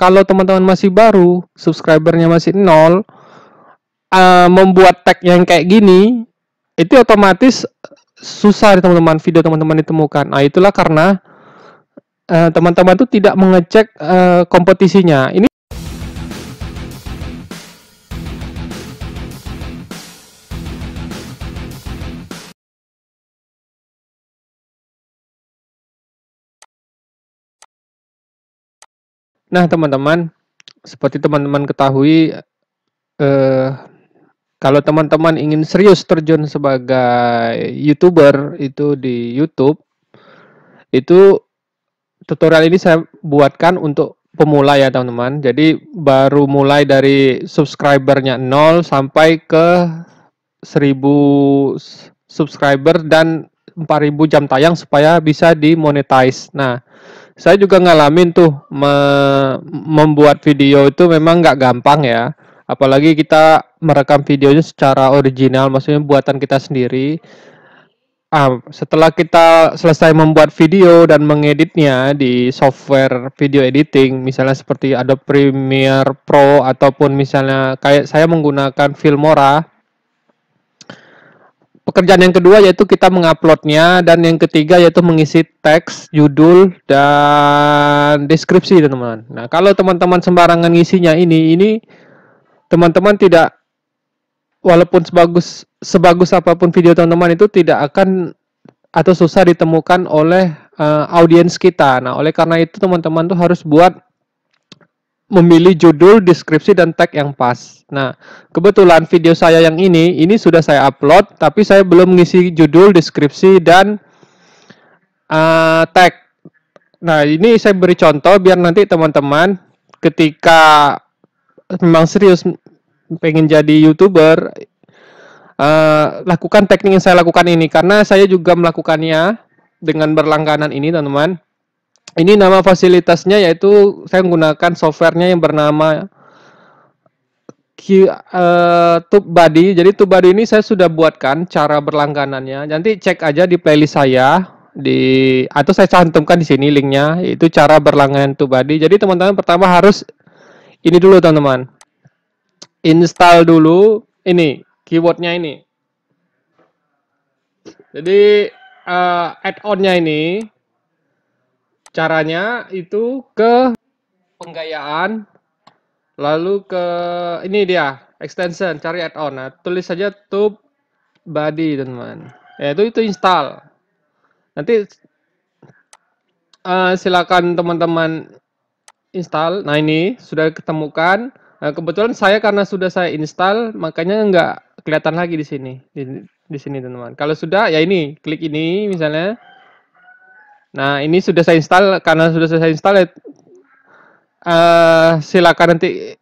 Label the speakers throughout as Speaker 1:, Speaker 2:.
Speaker 1: kalau teman-teman masih baru, subscribernya masih nol, membuat tag yang kayak gini, itu otomatis susah teman-teman, video teman-teman ditemukan. Nah, itulah karena teman-teman tuh tidak mengecek kompetisinya. Ini Nah, teman-teman, seperti teman-teman ketahui, kalau teman-teman ingin serius terjun sebagai YouTuber itu di YouTube, itu tutorial ini saya buatkan untuk pemula ya teman-teman. Jadi baru mulai dari subscribernya 0 sampai ke 1000 subscriber dan 4000 jam tayang supaya bisa dimonetize. Nah, saya juga ngalamin tuh membuat video itu memang nggak gampang ya. Apalagi kita merekam videonya secara original, maksudnya buatan kita sendiri. Setelah kita selesai membuat video dan mengeditnya di software video editing, misalnya seperti Adobe Premiere Pro ataupun misalnya kayak saya menggunakan Filmora. Pekerjaan yang kedua yaitu kita menguploadnya, dan yang ketiga yaitu mengisi teks, judul, dan deskripsi teman-teman. Nah, kalau teman-teman sembarangan ngisinya ini teman-teman tidak, walaupun sebagus apapun video teman-teman itu tidak akan atau susah ditemukan oleh audiens kita. Nah, oleh karena itu teman-teman tuh harus memilih judul, deskripsi, dan tag yang pas. Nah, kebetulan video saya yang ini sudah saya upload, tapi saya belum mengisi judul, deskripsi, dan tag. Nah, ini saya beri contoh biar nanti teman-teman ketika memang serius pengen jadi YouTuber, lakukan teknik yang saya lakukan ini, karena saya juga melakukannya dengan berlangganan ini teman-teman. Ini nama fasilitasnya yaitu saya menggunakan softwarenya yang bernama TubeBuddy. Jadi TubeBuddy ini saya sudah buatkan cara berlangganannya. Nanti cek aja di playlist saya atau saya cantumkan di sini linknya, itu cara berlangganan TubeBuddy. Jadi teman-teman pertama harus ini dulu teman-teman. Install dulu ini keywordnya ini. Jadi add-onnya ini caranya itu ke penggayaan, lalu ke ini dia extension, cari add-on. Nah, tulis saja TubeBuddy teman-teman. Ya, itu install. Nanti silakan teman-teman install. Nah, ini sudah ketemukan. Nah, kebetulan saya karena sudah saya install, makanya nggak kelihatan lagi di sini. Di sini teman-teman. Kalau sudah, ya ini klik ini misalnya. Nah, ini sudah saya install. Karena sudah saya install, silakan nanti.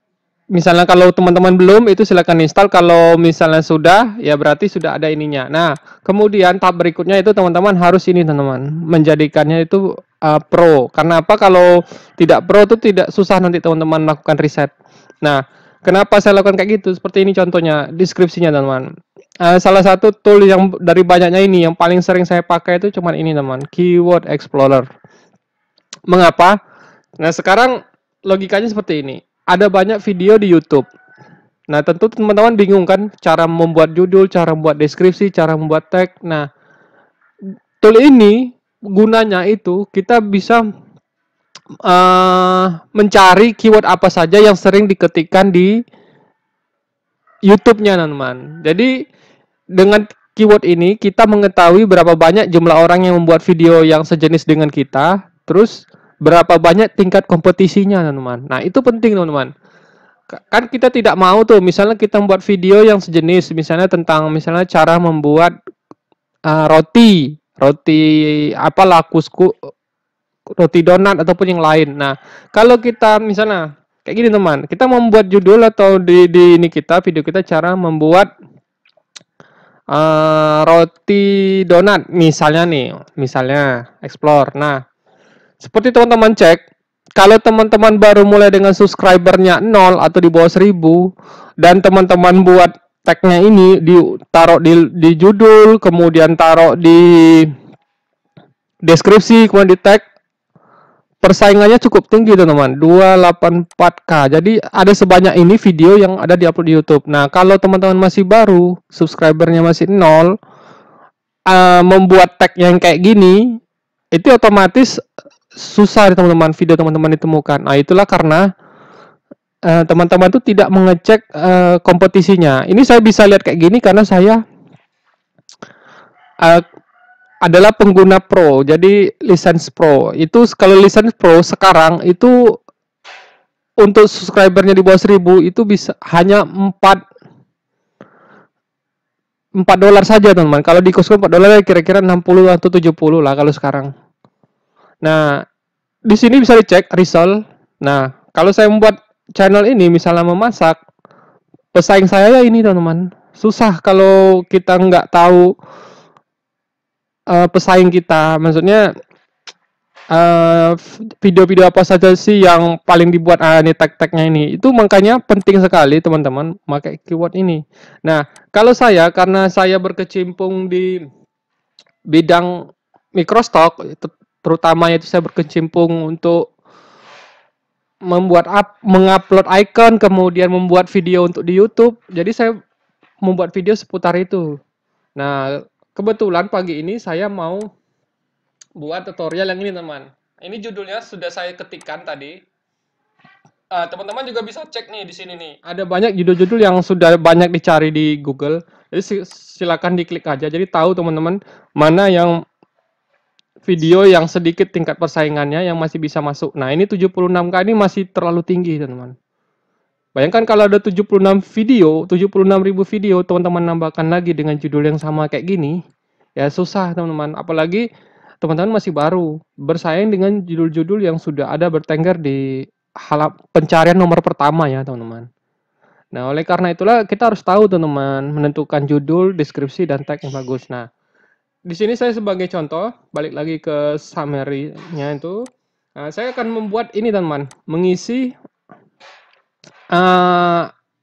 Speaker 1: Misalnya kalau teman-teman belum, itu silakan install. Kalau misalnya sudah, ya berarti sudah ada ininya. Nah, kemudian tahap berikutnya itu teman-teman harus ini teman-teman, menjadikannya itu pro. Karena apa? Kalau tidak pro itu tidak susah nanti teman-teman melakukan riset. Nah, kenapa saya lakukan kayak gitu? Seperti ini contohnya, deskripsinya teman-teman. Salah satu tool yang dari banyaknya ini, yang paling sering saya pakai itu cuma ini teman, Keyword Explorer. Mengapa? Nah, sekarang logikanya seperti ini. Ada banyak video di YouTube. Nah, tentu teman-teman bingung kan cara membuat judul, cara membuat deskripsi, cara membuat tag. Nah, tool ini gunanya itu kita bisa mencari keyword apa saja yang sering diketikkan di YouTube-nya, teman-teman. Jadi, dengan keyword ini kita mengetahui berapa banyak jumlah orang yang membuat video yang sejenis dengan kita, terus berapa banyak tingkat kompetisinya, teman-teman. Nah, itu penting, teman-teman. Kan kita tidak mau tuh, misalnya kita membuat video yang sejenis, misalnya tentang misalnya cara membuat roti apalah, roti donat ataupun yang lain. Nah, kalau kita misalnya kayak gini, teman, kita membuat judul atau di ini video kita cara membuat roti donat misalnya explore. Nah, seperti teman-teman cek, kalau teman-teman baru mulai dengan subscribernya 0 atau di bawah 1000, dan teman-teman buat tagnya ini taruh di judul, kemudian taruh di deskripsi, kemudian di tag, persaingannya cukup tinggi teman-teman, 284K. Jadi ada sebanyak ini video yang ada di upload di YouTube. Nah, kalau teman-teman masih baru, subscribernya masih nol, membuat tag yang kayak gini, itu otomatis susah teman-teman, video teman-teman ditemukan. Nah, itulah karena teman-teman itu tidak mengecek kompetisinya. Ini saya bisa lihat kayak gini karena saya uh, adalah pengguna Pro, jadi lisensi Pro. Itu kalau lisensi Pro sekarang itu untuk subscribernya di bawah 1000 itu bisa hanya 4 dolar saja teman-teman. Kalau di Costco 4 dolar kira-kira 60 atau 70 lah kalau sekarang. Nah, di sini bisa dicek result. Nah, kalau saya membuat channel ini misalnya memasak, pesaing saya ya ini teman-teman. Susah kalau kita nggak tahu pesaing kita. Maksudnya video-video apa saja sih yang paling dibuat ini tag-tagnya ini. Itu makanya penting sekali teman-teman pakai keyword ini. Nah, kalau saya karena saya berkecimpung di bidang microstock, terutama itu saya berkecimpung untuk mengupload icon, kemudian membuat video untuk di YouTube. Jadi saya membuat video seputar itu. Nah, kebetulan pagi ini saya mau buat tutorial yang ini teman. Ini judulnya sudah saya ketikkan tadi. Teman-teman juga bisa cek nih di sini nih. Ada banyak judul-judul yang sudah banyak dicari di Google. Jadi silakan diklik aja. Jadi tahu teman-teman mana yang video yang sedikit tingkat persaingannya yang masih bisa masuk. Nah, ini 76K ini masih terlalu tinggi, teman-teman. Bayangkan kalau ada 76 video, 76.000 video, teman-teman nambahkan lagi dengan judul yang sama kayak gini, ya susah, teman-teman. Apalagi teman-teman masih baru, bersaing dengan judul-judul yang sudah ada bertengger di pencarian nomor pertama ya, teman-teman. Nah, oleh karena itulah kita harus tahu, teman-teman, menentukan judul, deskripsi, dan tag yang bagus. Nah, di sini saya sebagai contoh, balik lagi ke summary-nya itu, saya akan membuat ini teman-teman, mengisi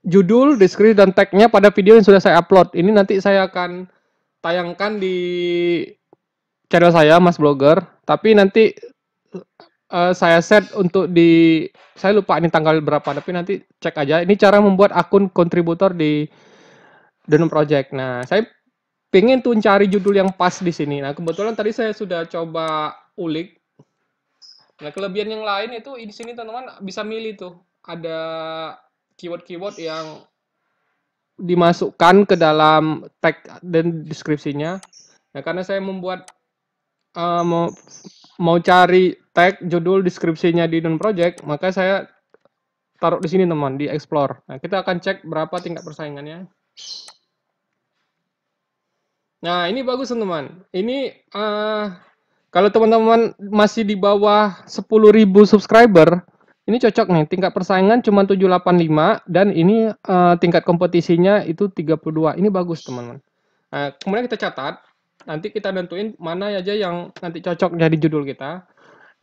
Speaker 1: judul, deskripsi, dan tag-nya pada video yang sudah saya upload. Ini nanti saya akan tayangkan di channel saya, Mas Blogger, tapi nanti saya set untuk saya lupa ini tanggal berapa, tapi nanti cek aja. Ini cara membuat akun kontributor di Denom Project. Nah, saya pengen tuh cari judul yang pas di sini. Nah, kebetulan tadi saya sudah coba ulik. Nah, kelebihan yang lain itu di sini teman-teman bisa milih tuh. Ada keyword-keyword yang dimasukkan ke dalam tag dan deskripsinya. Nah, karena saya membuat mau cari tag, judul, deskripsinya di Denom Project, maka saya taruh di sini teman, di explore. Nah, kita akan cek berapa tingkat persaingannya. Nah, ini bagus teman-teman. Ini kalau teman-teman masih di bawah 10.000 subscriber, ini cocok nih. Tingkat persaingan cuma 785 dan ini tingkat kompetisinya itu 32. Ini bagus teman-teman. Nah, kemudian kita catat. Nanti kita nentuin mana aja yang nanti cocok jadi judul kita.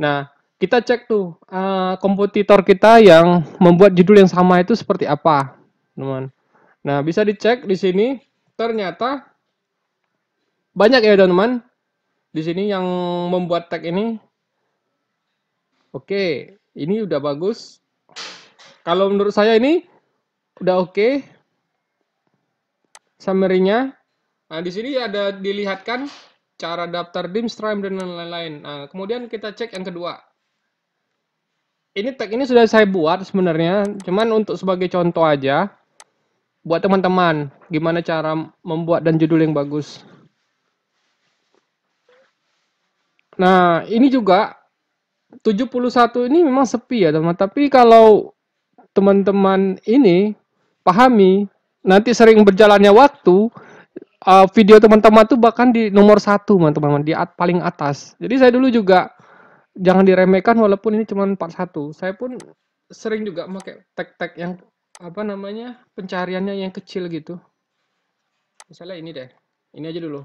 Speaker 1: Nah, kita cek tuh kompetitor kita yang membuat judul yang sama itu seperti apa, teman. Nah, bisa dicek di sini. Ternyata banyak ya teman-teman di sini yang membuat tag ini. Oke, ini udah bagus. Kalau menurut saya ini udah oke. Summary-nya. Nah, di sini ada dilihatkan cara daftar dim, stream, dan lain-lain. Nah, kemudian kita cek yang kedua. Ini tag ini sudah saya buat sebenarnya, cuman untuk sebagai contoh aja buat teman-teman gimana cara membuat dan judul yang bagus. Nah, ini juga 71 ini memang sepi ya teman, tapi kalau teman-teman ini pahami, nanti sering berjalannya waktu, video teman-teman tuh bahkan di nomor 1 teman-teman, di paling atas. Jadi saya dulu juga jangan diremehkan walaupun ini cuma 41. Saya pun sering juga pakai tag-tag yang apa namanya, pencariannya yang kecil gitu. Misalnya ini deh. Ini aja dulu.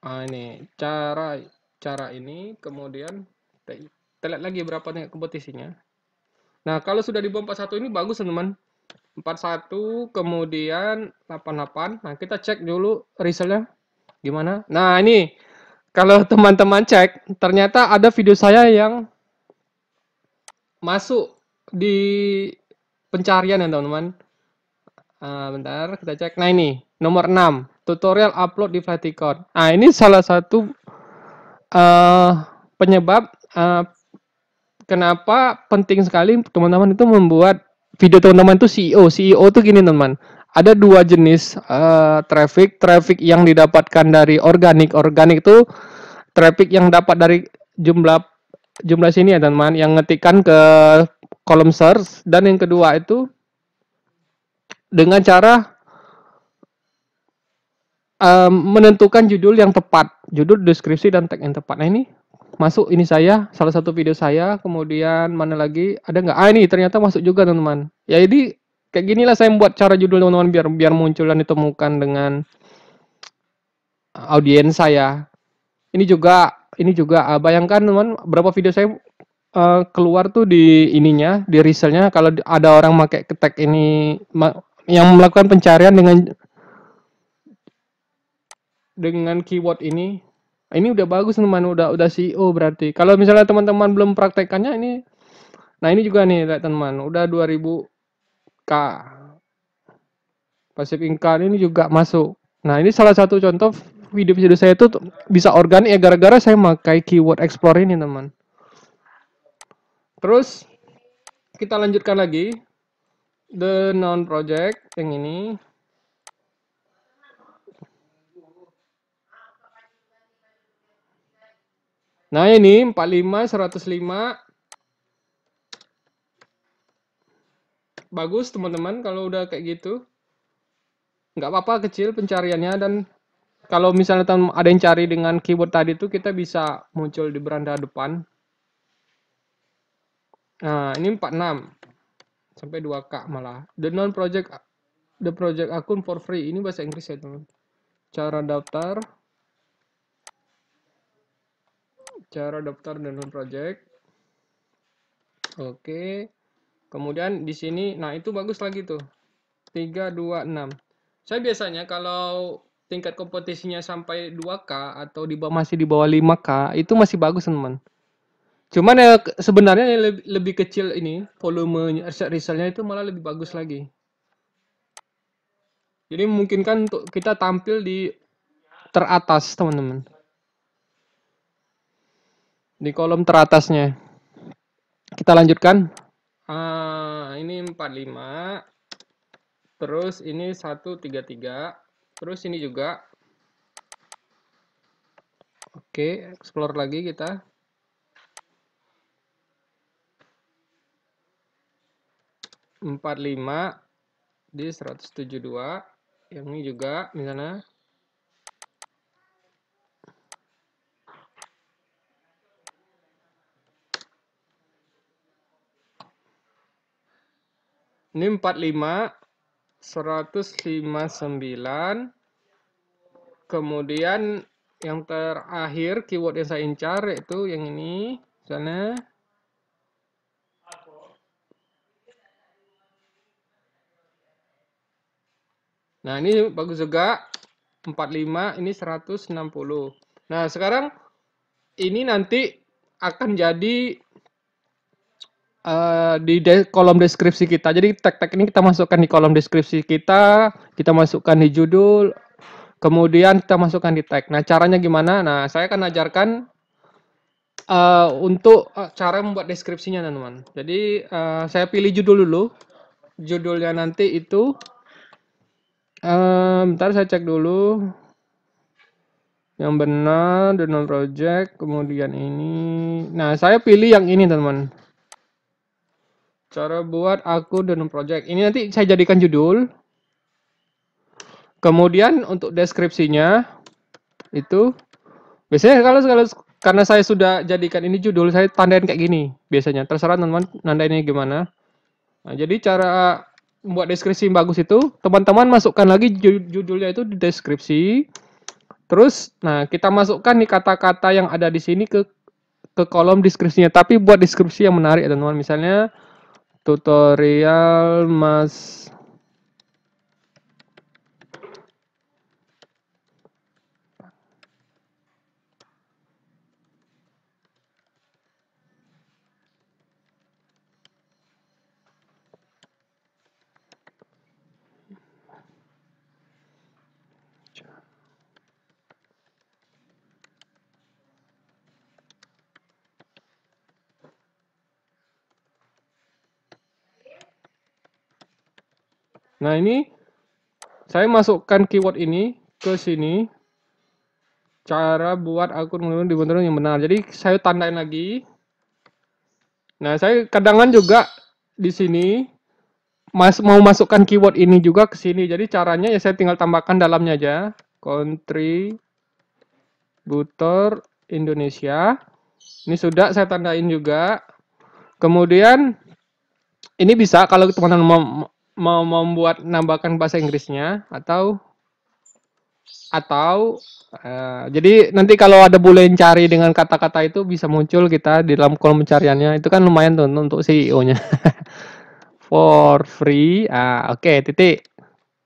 Speaker 1: Ini cara ini, kemudian kita lihat lagi berapa tingkat kompetisinya. Nah, kalau sudah di bawah 41 ini bagus teman-teman. 41 kemudian 88. Nah, kita cek dulu resultnya gimana. Nah, ini Kalau teman-teman cek, ternyata ada video saya yang masuk di pencarian ya teman-teman. Bentar, kita cek. Nah ini, nomor 6, tutorial upload di Flaticon. Nah ini salah satu penyebab kenapa penting sekali teman-teman itu membuat video teman-teman itu CEO. CEO itu gini teman-teman. Ada dua jenis traffic yang didapatkan dari organik. Organik itu traffic yang dapat dari jumlah jumlah sini ya teman-teman, yang ngetikkan ke kolom search, dan yang kedua itu dengan cara menentukan judul yang tepat, judul, deskripsi, dan tag yang tepat. Nah ini masuk, ini saya salah satu video saya, kemudian mana lagi ada nggak? Ini ternyata masuk juga teman-teman. Ya jadi kayak gini lah saya membuat cara judul teman-teman, biar muncul dan ditemukan dengan audiens saya. Ini juga bayangkan teman, berapa video saya keluar tuh di ininya, di resultnya, kalau ada orang pakai tag ini yang melakukan pencarian dengan keyword ini udah bagus teman, udah CEO berarti. Kalau misalnya teman-teman belum praktekannya ini, nah ini juga nih teman, udah 2000k passive income, ini juga masuk. Nah ini salah satu contoh video-video saya itu bisa organik ya, gara-gara saya pakai keyword explore ini teman. Terus kita lanjutkan lagi the non project yang ini. Nah ini 45 105, bagus teman-teman kalau udah kayak gitu. Nggak apa-apa kecil pencariannya, dan kalau misalnya ada yang cari dengan keyword tadi tuh, kita bisa muncul di beranda depan. Nah ini 46 sampai 2k malah. The project akun for free, ini bahasa Inggris ya teman. Cara daftar the non project. Oke. Kemudian di sini, nah itu bagus lagi tuh. 326. Saya biasanya kalau tingkat kompetisinya sampai 2K atau masih di bawah 5K, itu masih bagus teman. Cuman ya sebenarnya yang lebih kecil ini, volume resultnya itu malah lebih bagus lagi. Jadi memungkinkan untuk kita tampil di teratas teman-teman. Di kolom teratasnya. Kita lanjutkan. Ini 45. Terus ini 133. Terus ini juga. Oke, explore lagi kita. 45 di 172. Yang ini juga misalnya. Ini 45 159. Kemudian yang terakhir keyword yang saya incar yaitu yang ini misalnya. Nah ini bagus juga, 45, ini 160. Nah sekarang ini nanti akan jadi di kolom deskripsi kita. Jadi tag-tag ini kita masukkan di kolom deskripsi kita masukkan di judul, kemudian kita masukkan di tag. Nah caranya gimana? Nah saya akan ajarkan untuk cara membuat deskripsinya teman-teman. Jadi saya pilih judul dulu. Judulnya nanti itu bentar saya cek dulu yang benar, the non project, kemudian ini. Nah saya pilih yang ini teman-teman, cara buat akun the non project. Ini nanti saya jadikan judul. Kemudian untuk deskripsinya itu biasanya kalau karena saya sudah jadikan ini judul, saya tandain kayak gini biasanya. Terserah teman-teman nandainnya gimana. Nah, jadi cara membuat deskripsi yang bagus itu, teman-teman masukkan lagi judulnya itu di deskripsi. Terus, nah kita masukkan nih kata-kata yang ada di sini ke kolom deskripsinya. Tapi buat deskripsi yang menarik ya teman-teman. Misalnya tutorial mas Nah, ini saya masukkan keyword ini ke sini. Cara buat akun dibentuk yang benar. Jadi saya tandain lagi. Nah, saya kadang juga di sini mau masukkan keyword ini juga ke sini. Jadi caranya ya saya tinggal tambahkan dalamnya aja. Kontributor Indonesia. Ini sudah saya tandain juga. Kemudian ini bisa kalau teman-teman mau membuat nambahkan bahasa Inggrisnya atau jadi nanti kalau ada boolean cari dengan kata-kata itu bisa muncul kita di dalam kolom pencariannya. Itu kan lumayan tuh untuk CEO-nya. For free. Oke, titik.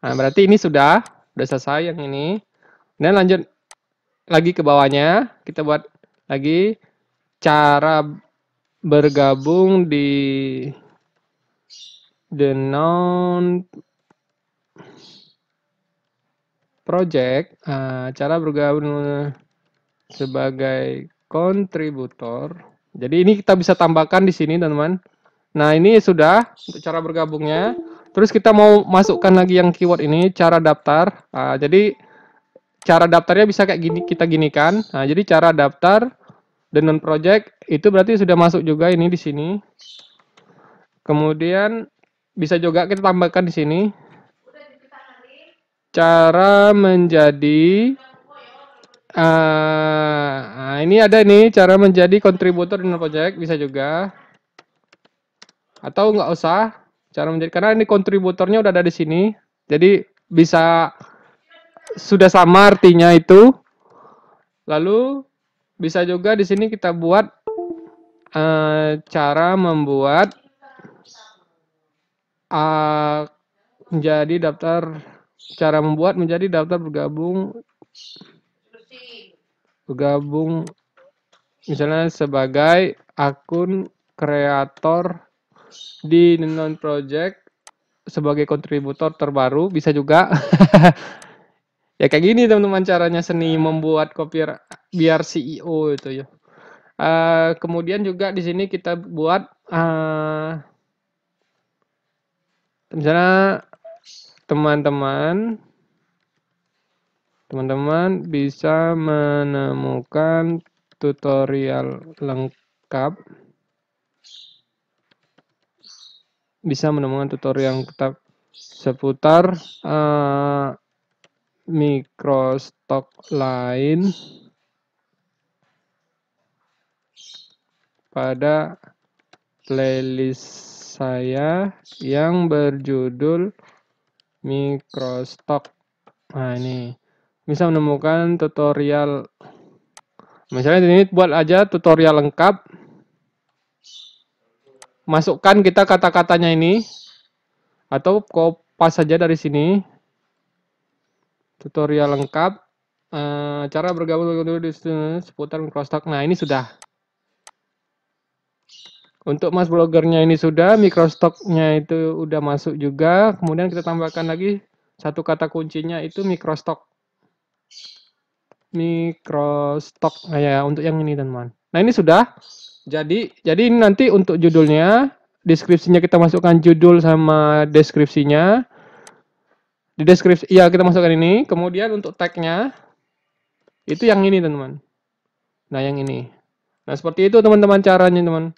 Speaker 1: Nah, berarti ini sudah selesai yang ini. Dan lanjut lagi ke bawahnya, kita buat lagi cara bergabung di the non project. Cara bergabung sebagai kontributor. Jadi ini kita bisa tambahkan di sini, teman-teman. Nah, ini sudah untuk cara bergabungnya. Terus kita mau masukkan lagi yang keyword ini, cara daftar. Jadi cara daftarnya bisa kayak gini, kita ginikan. Nah, jadi cara daftar dengan project itu berarti sudah masuk juga ini di sini. Kemudian bisa juga kita tambahkan di sini cara menjadi ini ada nih cara menjadi kontributor dengan project, bisa juga. Atau nggak usah cara menjadi, karena ini kontributornya udah ada di sini. Jadi bisa sudah sama artinya itu. Lalu bisa juga di sini kita buat cara membuat menjadi daftar, cara membuat menjadi daftar bergabung misalnya sebagai akun kreator di non project sebagai kontributor terbaru, bisa juga. Ya kayak gini teman-teman caranya seni membuat kopiar biar CEO itu ya. Kemudian juga di sini kita buat misalnya teman-teman bisa menemukan tutorial lengkap seputar microstock lain pada playlist saya yang berjudul microstock. Nah, ini bisa menemukan tutorial. Misalnya ini buat aja tutorial lengkap. Masukkan kita kata-katanya ini atau kopas saja dari sini. Tutorial lengkap cara bergabung di seputar microstock. Nah, ini sudah. Untuk mas blogernya ini sudah, microstocknya itu udah masuk juga. Kemudian kita tambahkan lagi satu kata kuncinya itu microstock. Nah ya, untuk yang ini teman-teman. Nah, ini sudah. Jadi ini nanti untuk judulnya, deskripsinya kita masukkan judul sama deskripsinya. Di deskripsi ya kita masukkan ini. Kemudian untuk tagnya itu yang ini teman-teman. Nah, yang ini. Nah, seperti itu teman-teman caranya teman.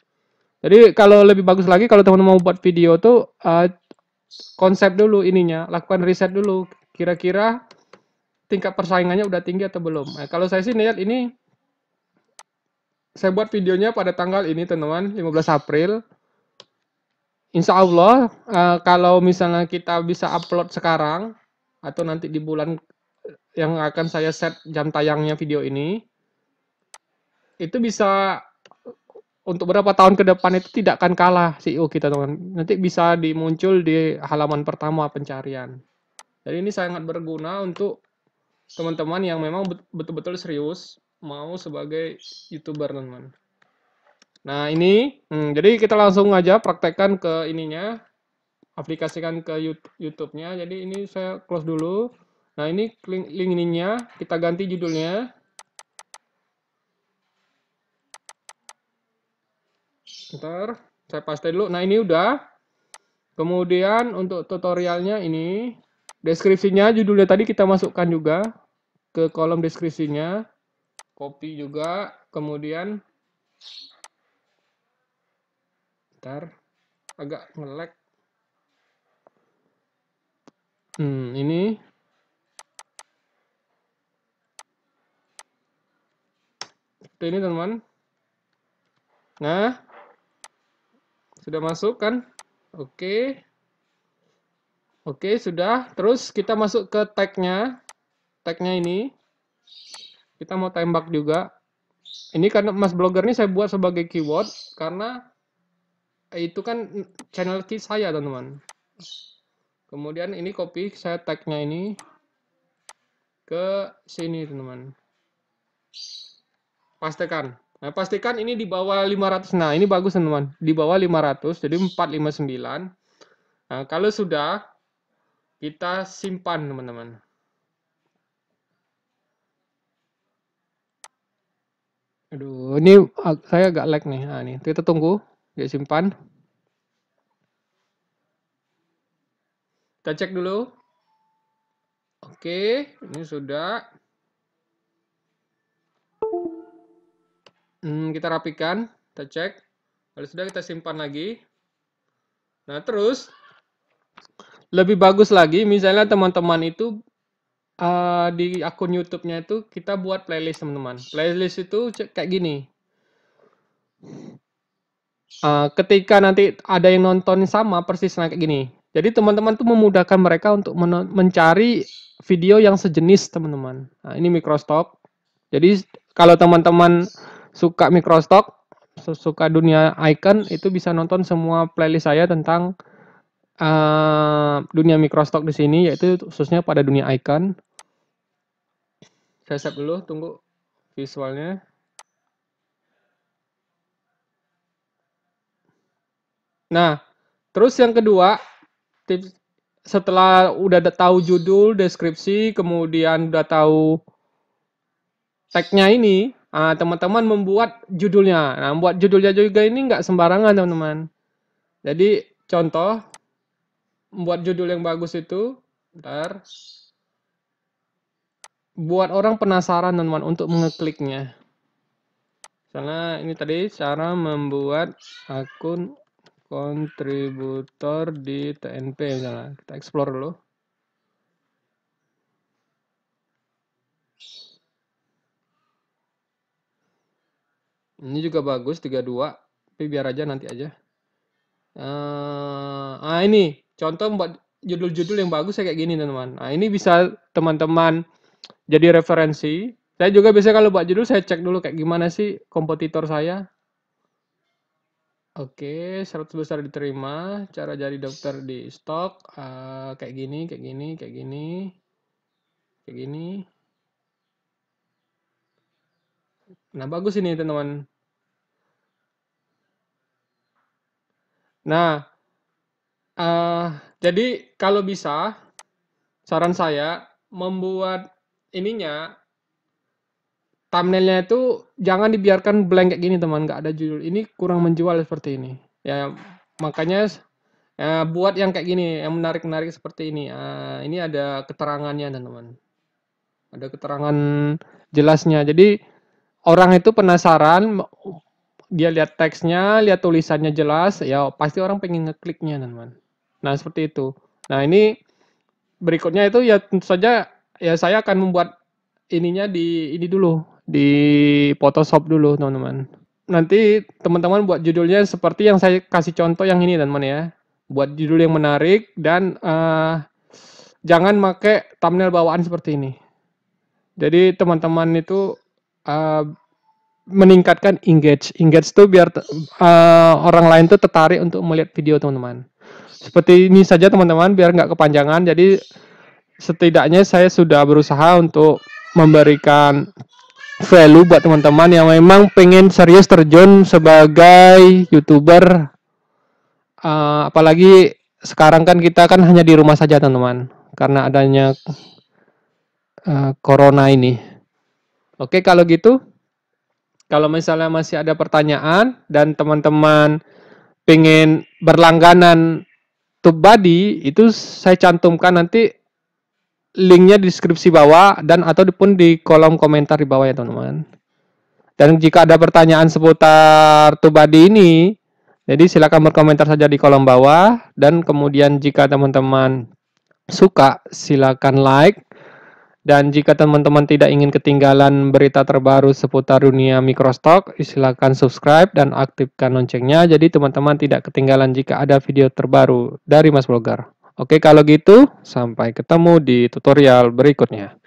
Speaker 1: Jadi kalau lebih bagus lagi kalau teman-teman mau buat video tuh konsep dulu ininya, lakukan riset dulu. Kira-kira tingkat persaingannya udah tinggi atau belum. Nah, kalau saya sih lihat ini, saya buat videonya pada tanggal ini teman-teman, 15 April. Insya Allah kalau misalnya kita bisa upload sekarang atau nanti di bulan yang akan saya set jam tayangnya video ini, itu bisa untuk beberapa tahun ke depan itu tidak akan kalah CEO kita teman. Nanti bisa dimuncul di halaman pertama pencarian. Jadi ini sangat berguna untuk teman-teman yang memang betul-betul serius mau sebagai YouTuber teman-teman. Nah, ini jadi kita langsung aja praktekkan ke ininya, aplikasikan ke YouTube-nya. Jadi ini saya close dulu. Nah, ini link ininya kita ganti judulnya. Ntar saya paste dulu. Nah, ini udah. Kemudian untuk tutorialnya ini, deskripsinya, judulnya tadi kita masukkan juga ke kolom deskripsinya, copy juga, kemudian, ntar agak nge-lag. Ini seperti ini teman-teman. Nah, sudah masuk kan? Oke. Oke, sudah. Terus kita masuk ke tagnya. Tagnya ini. Kita mau tembak juga. Ini karena Mas Blogger ini saya buat sebagai keyword. Karena itu kan channel saya, teman-teman. Kemudian ini copy, saya tagnya ini ke sini, teman-teman. Pastikan. Nah, pastikan ini di bawah 500. Nah, ini bagus, teman-teman. Di bawah 500, jadi 459. Nah, kalau sudah, kita simpan, teman-teman. Aduh, ini saya agak lag nih. Nah, ini kita tunggu, dia simpan. Kita cek dulu. Oke, ini sudah. Kita rapikan, kita cek. Kalau sudah, kita simpan lagi. Nah, terus lebih bagus lagi, misalnya teman-teman itu di akun YouTube-nya itu kita buat playlist, teman-teman. Playlist itu kayak gini. Ketika nanti ada yang nonton sama persis kayak gini. Jadi teman-teman tuh memudahkan mereka untuk mencari video yang sejenis, teman-teman. Nah, ini microstock. Jadi kalau teman-teman suka microstock, suka dunia icon, itu bisa nonton semua playlist saya tentang dunia microstock di sini, yaitu khususnya pada dunia icon. Saya save dulu, tunggu visualnya. Nah, terus yang kedua, tips setelah udah tahu judul, deskripsi, kemudian udah tahu tagnya ini, teman-teman membuat judulnya. Nah, membuat judulnya juga ini nggak sembarangan, teman-teman. Jadi, contoh, membuat judul yang bagus itu, ntar, buat orang penasaran, teman-teman, untuk mengekliknya. Misalnya, ini tadi cara membuat akun kontributor di TNP, misalnya. Kita explore dulu. Ini juga bagus, 32. Tapi biar aja, nanti aja. Ini. Contoh buat judul-judul yang bagus kayak gini, teman-teman. Nah, ini bisa teman-teman jadi referensi. Saya juga biasanya kalau buat judul, saya cek dulu kayak gimana sih kompetitor saya. Oke, 100 besar diterima. Cara jadi dokter di stok. Kayak gini, kayak gini, kayak gini. Kayak gini. Nah, bagus ini, teman-teman. Nah, jadi kalau bisa, saran saya membuat ininya, thumbnailnya itu jangan dibiarkan blank kayak gini, teman, nggak ada judul. Ini kurang menjual seperti ini. Ya, makanya buat yang kayak gini, yang menarik-menarik seperti ini. Ini ada keterangannya, teman-teman. Ada keterangan jelasnya. Jadi orang itu penasaran, dia lihat teksnya, lihat tulisannya jelas, ya pasti orang pengen ngekliknya, teman-teman. Nah, seperti itu. Nah, ini berikutnya itu ya tentu saja ya saya akan membuat ininya di ini dulu, di Photoshop dulu, teman-teman. Nanti teman-teman buat judulnya seperti yang saya kasih contoh yang ini, teman-teman ya. Buat judul yang menarik dan jangan pakai thumbnail bawaan seperti ini. Jadi teman-teman itu meningkatkan engage itu biar orang lain tuh tertarik untuk melihat video, teman-teman. Seperti ini saja, teman-teman, biar nggak kepanjangan. Jadi setidaknya saya sudah berusaha untuk memberikan value buat teman-teman yang memang pengen serius terjun sebagai YouTuber. Apalagi sekarang kan kita kan hanya di rumah saja, teman-teman, karena adanya corona ini. Oke, kalau gitu, kalau misalnya masih ada pertanyaan dan teman-teman pengen berlangganan TubeBuddy itu saya cantumkan nanti linknya di deskripsi bawah dan ataupun di kolom komentar di bawah ya teman-teman. Dan jika ada pertanyaan seputar TubeBuddy ini, jadi silakan berkomentar saja di kolom bawah. Dan kemudian jika teman-teman suka, silakan like. Dan jika teman-teman tidak ingin ketinggalan berita terbaru seputar dunia microstock, silakan subscribe dan aktifkan loncengnya. Jadi teman-teman tidak ketinggalan jika ada video terbaru dari Mas Blogger. Oke, kalau gitu sampai ketemu di tutorial berikutnya.